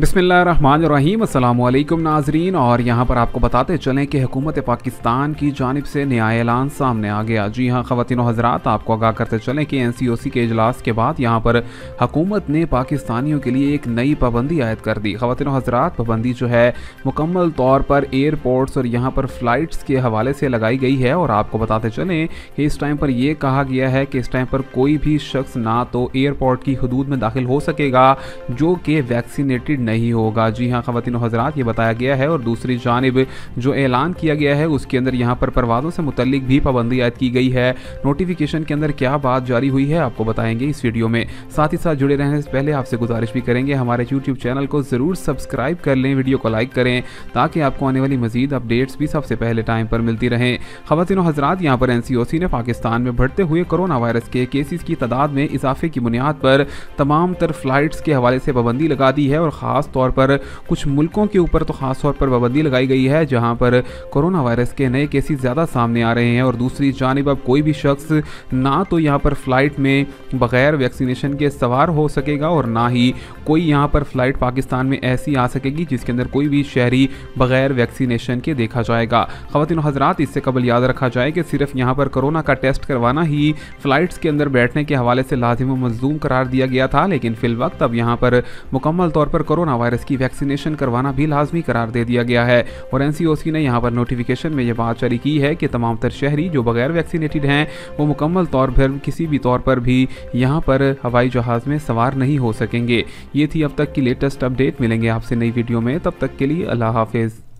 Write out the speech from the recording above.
बिस्मिल्लाहिर्रहमानिर्रहीम, अस्सलामुअलैकुम नाजरीन। और यहाँ पर आपको बताते चलें कि हुकूमत पाकिस्तान की जानिब से नया ऐलान सामने आ गया। जी हाँ ख़वातीन व हज़रात, आपको आगाह करते चलें कि NCOC के इजलास के बाद यहाँ पर हुकूमत ने पाकिस्तानियों के लिए एक नई पाबंदी आयद कर दी। ख़वातीन व हज़रात, पाबंदी जो है मुकम्मल तौर पर एयरपोर्ट्स और यहाँ पर फ़्लाइट्स के हवाले से लगाई गई है। और आपको बताते चलें कि इस टाइम पर यह कहा गया है कि इस टाइम पर कोई भी शख्स ना तो एयरपोर्ट की हदूद में दाखिल हो सकेगा जो कि वैक्सीनेटेड नहीं होगा। जी हाँ ख़वातीन व हज़रात, ये बताया गया है। और दूसरी जानिब जो ऐलान किया गया है उसके अंदर यहाँ पर परवाज़ों से मुतल्लिक भी पाबंदी आयद की गई है। नोटिफिकेशन के अंदर क्या बात जारी हुई है आपको बताएंगे इस वीडियो में। साथ ही साथ जुड़े रहने से पहले आपसे गुजारिश भी करेंगे, हमारे YouTube चैनल को ज़रूर सब्सक्राइब कर लें, वीडियो को लाइक करें ताकि आपको आने वाली मज़ीद अपडेट्स भी सबसे पहले टाइम पर मिलती रहें। ख़वातीन व हज़रात, यहाँ पर NCOC ने पाकिस्तान में बढ़ते हुए कोरोना वायरस के केसेस की तादाद में इजाफे की बुनियाद पर तमाम तर फ्लाइट्स के हवाले से पाबंदी लगा दी है। और ख़ास तौर पर कुछ मुल्कों के ऊपर तो ख़ास तौर पर पाबंदी लगाई गई है जहां पर कोरोना वायरस के नए केसेस ज़्यादा सामने आ रहे हैं। और दूसरी जानिब अब कोई भी शख्स ना तो यहां पर फ़्लाइट में बग़ैर वैक्सीनेशन के सवार हो सकेगा और ना ही कोई यहां पर फ़्लाइट पाकिस्तान में ऐसी आ सकेगी जिसके अंदर कोई भी शहरी बग़ैर वैक्सीनेशन के देखा जाएगा। ख़वातीन व हज़रात, इससे कबल याद रखा जाए कि सिर्फ यहाँ पर कोरोना का टेस्ट करवाना ही फ़्लाइट्स के अंदर बैठने के हवाले से लाजिम व मज़लूम करार दिया गया था, लेकिन फ़िल वक्त अब यहाँ पर मुकम्मल तौर पर कोरोना वायरस की वैक्सीनेशन करवाना भी लाजमी करार दे दिया गया है। और NCOC ने यहाँ पर नोटिफिकेशन में यह बात जारी की है कि तमाम तर शहरी जो बगैर वैक्सीनेटेड हैं वो मुकम्मल तौर पर किसी भी तौर पर भी यहाँ पर हवाई जहाज़ में सवार नहीं हो सकेंगे। ये थी अब तक की लेटेस्ट अपडेट। मिलेंगे आपसे नई वीडियो में, तब तक के लिए अल्लाह हाफिज़।